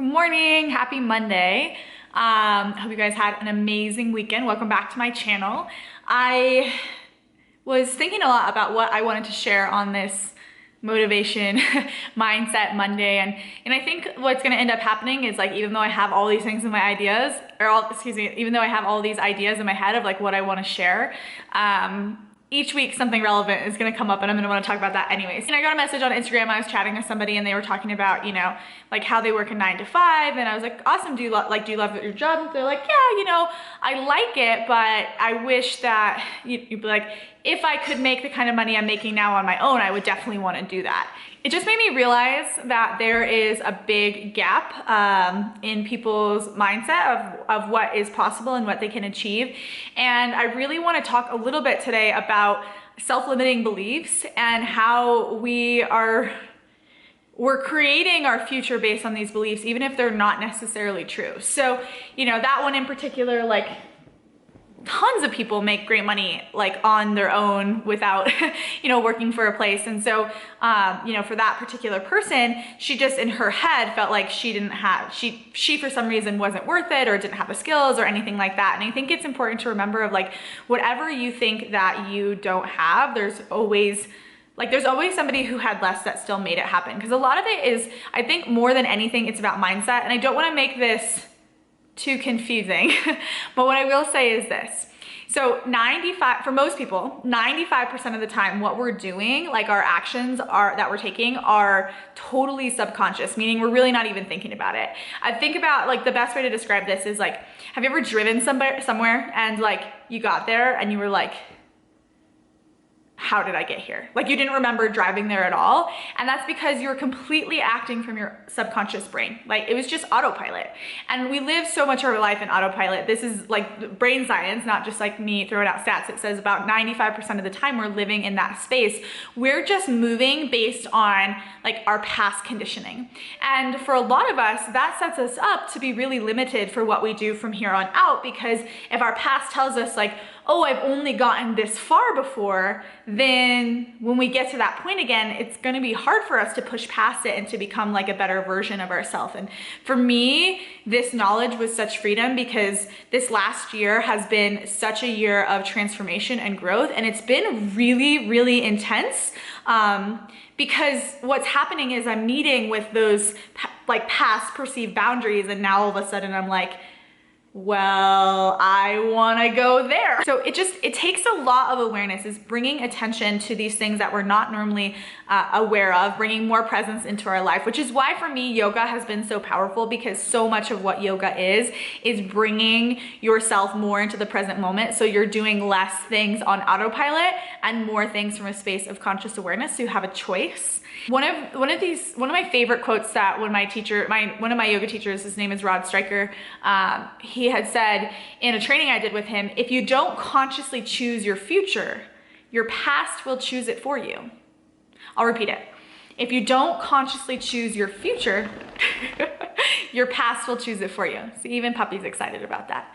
Good morning, happy Monday. Hope you guys had an amazing weekend. Welcome back to my channel. I was thinking a lot about what I wanted to share on this motivation mindset Monday, and I think what's gonna end up happening is, like, even though I have all these things in my ideas, even though I have all these ideas in my head of like what I want to share, each week something relevant is gonna come up and I'm gonna wanna talk about that anyways. And I got a message on Instagram, I was chatting with somebody and they were talking about, you know, like how they work a 9 to 5, and I was like, awesome, do you love your job? And they're like, yeah, you know, I like it, but I wish that you'd be like, if I could make the kind of money I'm making now on my own, I would definitely wanna do that. It just made me realize that there is a big gap in people's mindset of what is possible and what they can achieve. And I really want to talk a little bit today about self-limiting beliefs and how we're creating our future based on these beliefs, even if they're not necessarily true. So, you know, that one in particular, like, tons of people make great money like on their own without you know, working for a place. And so you know, for that particular person, she just in her head felt like she for some reason wasn't worth it, or didn't have the skills or anything like that. And I think it's important to remember of, like, whatever you think that you don't have, there's always somebody who had less that still made it happen. Because a lot of it is, I think more than anything, it's about mindset. And I don't want to make this too confusing, but what I will say is this. So for most people, 95% of the time, what we're doing, like our actions that we're taking, are totally subconscious, meaning we're really not even thinking about it. I think about, like, the best way to describe this is, like, have you ever driven somewhere and, like, you got there and you were like, how did I get here? Like, you didn't remember driving there at all. And that's because you're completely acting from your subconscious brain. Like, it was just autopilot. And we live so much of our life in autopilot. This is like brain science, not just like me throwing out stats. It says about 95% of the time we're living in that space. We're just moving based on, like, our past conditioning. And for a lot of us, that sets us up to be really limited for what we do from here on out, because if our past tells us, like, oh, I've only gotten this far before, then when we get to that point again, it's gonna be hard for us to push past it and to become like a better version of ourselves. And for me, this knowledge was such freedom, because this last year has been such a year of transformation and growth, and it's been really, really intense. Because what's happening is I'm meeting with those like past perceived boundaries, and now all of a sudden I'm like, well, I want to go there. So it takes a lot of awareness, is bringing attention to these things that we're not normally aware of, bringing more presence into our life, which is why for me, yoga has been so powerful, because so much of what yoga is bringing yourself more into the present moment. So you're doing less things on autopilot and more things from a space of conscious awareness. So you have a choice. One of my favorite quotes that one of my yoga teachers, his name is Rod Stryker, he had said in a training I did with him, if you don't consciously choose your future, your past will choose it for you. I'll repeat it. If you don't consciously choose your future, your past will choose it for you. So even Puppy's excited about that.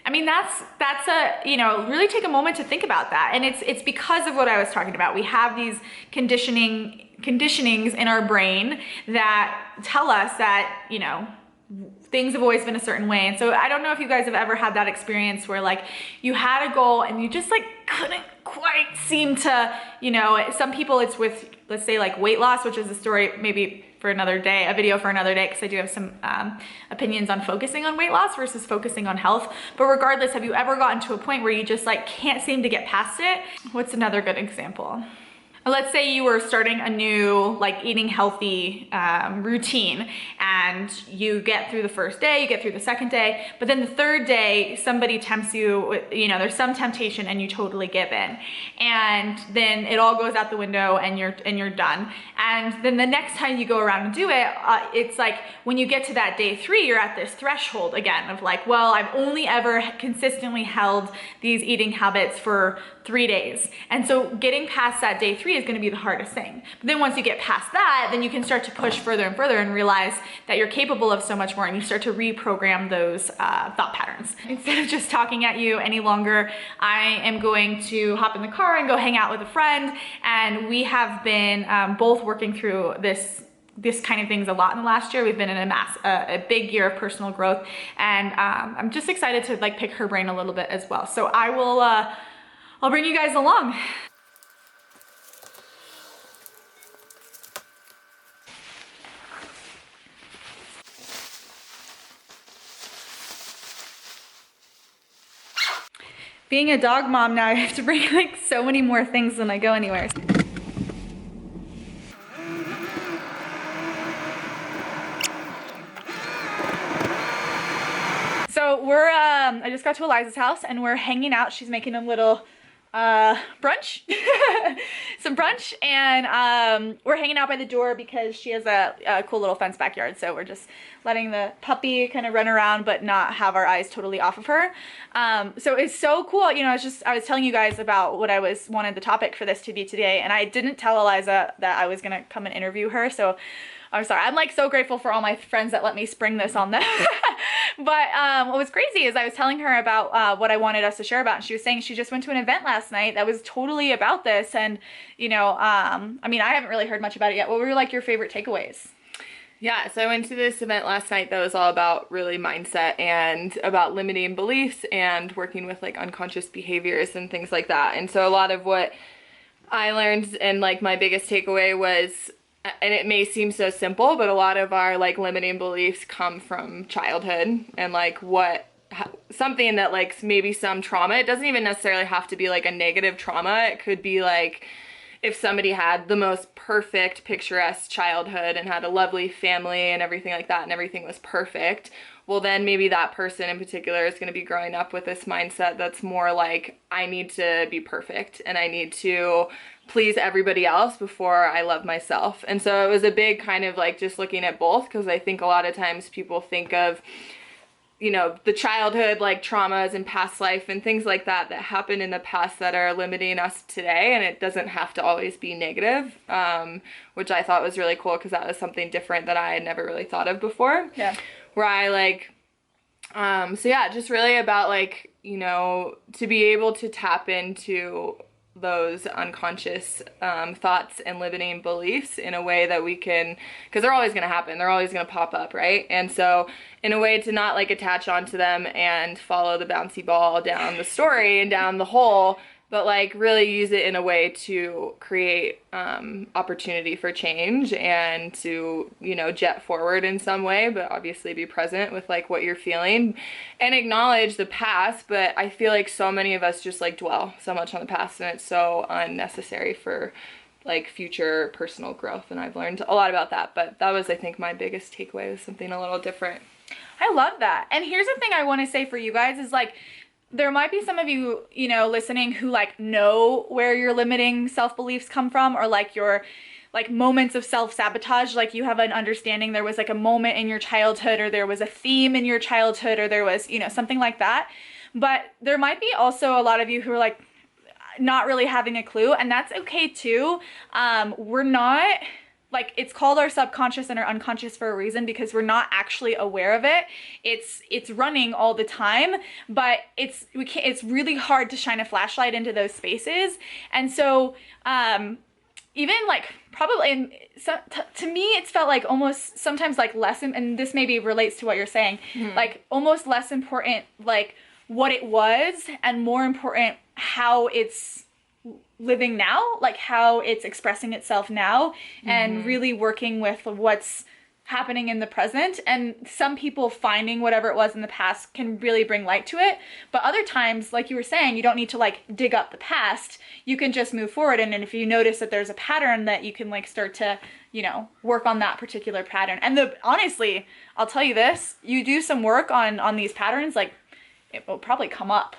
I mean, that's a, you know, really take a moment to think about that. And it's because of what I was talking about. We have these conditionings in our brain that tell us that, you know, things have always been a certain way. And so I don't know if you guys have ever had that experience where, like, you had a goal and you just, like, couldn't quite seem to, you know, some people it's with, let's say, like, weight loss, which is a story maybe for another day, a video for another day, because I do have some opinions on focusing on weight loss versus focusing on health. But regardless, have you ever gotten to a point where you just, like, can't seem to get past it? What's another good example? Let's say you were starting a new, like, eating healthy routine, and you get through the first day, you get through the second day, but then the third day, somebody tempts you, you know, there's some temptation and you totally give in. And then it all goes out the window and you're done. And then the next time you go around and do it, it's like when you get to that day 3, you're at this threshold again of, like, well, I've only ever consistently held these eating habits for 3 days. And so getting past that day 3 is going to be the hardest thing. But then once you get past that, then you can start to push further and further and realize that you're capable of so much more, and you start to reprogram those thought patterns. Instead of just talking at you any longer, I am going to hop in the car and go hang out with a friend, and we have been both working through this this kind of things a lot in the last year. We've been in a big year of personal growth, and I'm just excited to like pick her brain a little bit as well. So I will, I'll bring you guys along. Being a dog mom now, I have to bring like so many more things when I go anywhere. So we're, I just got to Eliza's house and we're hanging out. She's making a little brunch, some brunch, and we're hanging out by the door because she has a cool little fence backyard. So we're just letting the puppy kind of run around but not have our eyes totally off of her. So it's so cool. You know, I was telling you guys about what I wanted the topic for this to be today, and I didn't tell Eliza that I was gonna come and interview her. So I'm sorry. I'm like so grateful for all my friends that let me spring this on them. But what was crazy is I was telling her about what I wanted us to share about, and she was saying she just went to an event last night that was totally about this. And, you know, I mean, I haven't really heard much about it yet. What were like your favorite takeaways? Yeah, so I went to this event last night that was all about really mindset and about limiting beliefs and working with like unconscious behaviors and things like that. And so a lot of what I learned and like my biggest takeaway was, and it may seem so simple, but a lot of our like limiting beliefs come from childhood and like something that like maybe some trauma. It doesn't even necessarily have to be like a negative trauma. It could be like if somebody had the most perfect picturesque childhood and had a lovely family and everything like that and everything was perfect, well then maybe that person in particular is going to be growing up with this mindset that's more like, I need to be perfect and I need to please everybody else before I love myself. And so it was a big kind of like just looking at both, because I think a lot of times people think of, you know, the childhood like traumas and past life and things like that that happened in the past that are limiting us today, and it doesn't have to always be negative, which I thought was really cool because that was something different that I had never really thought of before. Yeah. Where I like, so yeah, just really about like, you know, to be able to tap into those unconscious thoughts and limiting beliefs in a way that we can, because they're always going to happen, they're always going to pop up, right? And so in a way to not like attach onto them and follow the bouncy ball down the story and down the hole, but like really use it in a way to create opportunity for change and to, you know, jet forward in some way, but obviously be present with like what you're feeling and acknowledge the past. But I feel like so many of us just like dwell so much on the past, and it's so unnecessary for like future personal growth. And I've learned a lot about that, but that was, I think, my biggest takeaway, was something a little different. I love that. And here's the thing I want to say for you guys is like, there might be some of you, you know, listening who like know where your limiting self-beliefs come from, or like your like moments of self-sabotage. Like you have an understanding there was like a moment in your childhood, or there was a theme in your childhood, or there was, you know, something like that. But there might be also a lot of you who are like not really having a clue, and that's okay too. We're not, like, it's called our subconscious and our unconscious for a reason, because we're not actually aware of it. It's running all the time, but it's really hard to shine a flashlight into those spaces. And so even like probably to me it's felt like almost sometimes like less, and this maybe relates to what you're saying, like almost less important like what it was, and more important how it's living now, like how it's expressing itself now, and really working with what's happening in the present. And some people finding whatever it was in the past can really bring light to it, but other times, like you were saying, you don't need to like dig up the past. You can just move forward, and if you notice that there's a pattern, that you can like start to, you know, work on that particular pattern. And honestly, I'll tell you this, you do some work on these patterns, like it will probably come up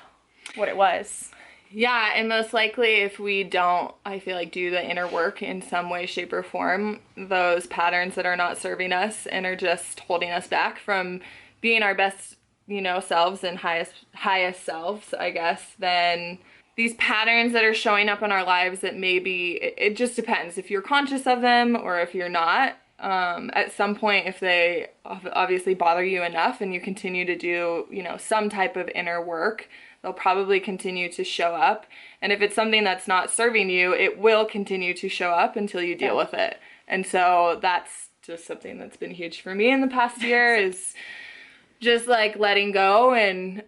what it was. Yeah, and most likely if we don't, I feel like, do the inner work in some way, shape, or form, those patterns that are not serving us and are just holding us back from being our best, you know, selves and highest selves, I guess, then these patterns that are showing up in our lives that maybe, it just depends if you're conscious of them or if you're not. At some point, if they obviously bother you enough and you continue to do, you know, some type of inner work, they'll probably continue to show up. And if it's something that's not serving you, it will continue to show up until you deal with it. And so that's just something that's been huge for me in the past year, is just like letting go and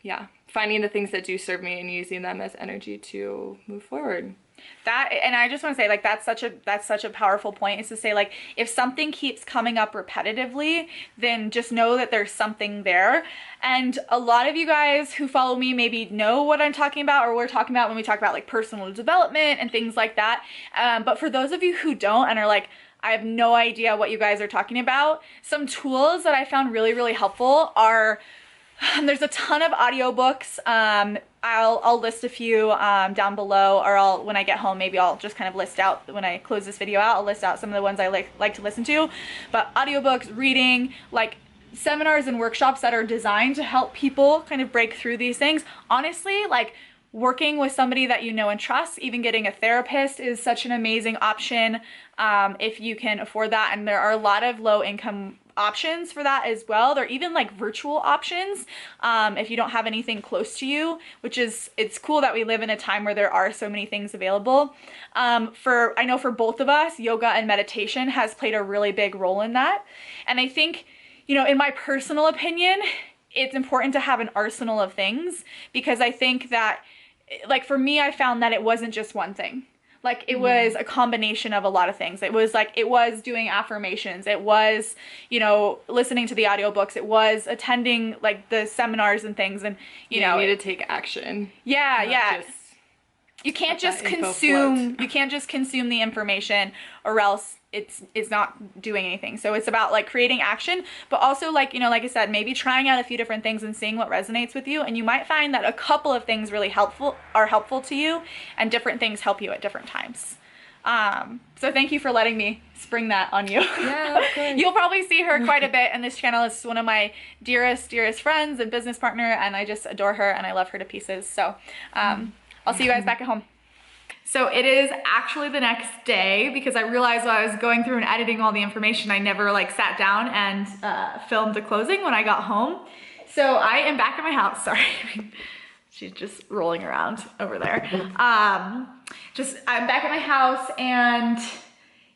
yeah, finding the things that do serve me and using them as energy to move forward. That, and I just want to say, like, that's such a powerful point, is to say, like, if something keeps coming up repetitively, then just know that there's something there. And a lot of you guys who follow me maybe know what I'm talking about, or we're talking about when we talk about like personal development and things like that. But for those of you who don't and are like, I have no idea what you guys are talking about, some tools that I found really, really helpful are, there's a ton of audiobooks. I'll list a few down below, or when I get home, maybe I'll just kind of list out, when I close this video out, I'll list out some of the ones I like to listen to. But audiobooks, reading, like seminars and workshops that are designed to help people kind of break through these things. Honestly, like working with somebody that you know and trust, even getting a therapist is such an amazing option if you can afford that. And there are a lot of low income options for that as well. There are even like virtual options if you don't have anything close to you, which is, it's cool that we live in a time where there are so many things available. I know for both of us, yoga and meditation has played a really big role in that. And I think, you know, in my personal opinion, it's important to have an arsenal of things, because I think that, like, for me, I found that it wasn't just one thing. Like, it was a combination of a lot of things. It was like, it was doing affirmations. It was, you know, listening to the audiobooks. It was attending like the seminars and things. And, you know, you need to take action. Yeah, yeah. You can't just consume the information, or else it's not doing anything. So it's about like creating action, but also, like, you know, like I said, maybe trying out a few different things and seeing what resonates with you. And you might find that a couple of things really are helpful to you, and different things help you at different times. So thank you for letting me spring that on you. Yeah, of course. You'll probably see her quite a bit in this channel. It's one of my dearest friends and business partner, and I just adore her and I love her to pieces. So I'll see you guys back at home. So it is actually the next day, because I realized while I was going through and editing all the information, I never like sat down and filmed the closing when I got home. So I am back at my house. Sorry. She's just rolling around over there. I'm back at my house, and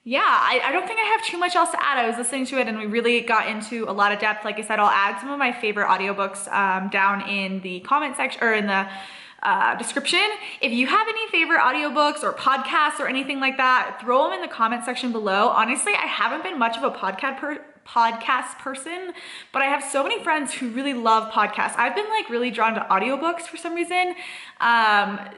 yeah, I don't think I have too much else to add. I was listening to it and we really got into a lot of depth. Like I said, I'll add some of my favorite audiobooks down in the comment section, or in the description. If you have any favorite audiobooks or podcasts or anything like that, throw them in the comment section below. Honestly, I haven't been much of a podcast person, but I have so many friends who really love podcasts. I've been like really drawn to audiobooks for some reason.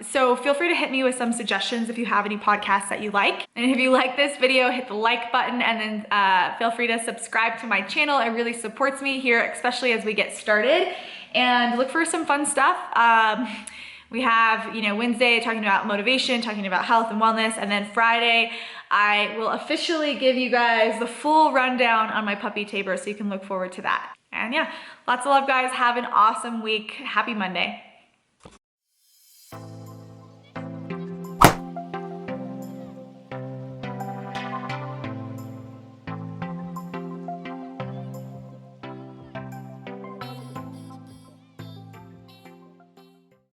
So feel free to hit me with some suggestions if you have any podcasts that you like. And if you like this video, hit the like button, and then feel free to subscribe to my channel. It really supports me here, especially as we get started. And look for some fun stuff. We have, you know, Wednesday talking about motivation, talking about health and wellness, and then Friday I will officially give you guys the full rundown on my puppy Tabor, so you can look forward to that. And yeah, lots of love, guys. Have an awesome week. Happy Monday.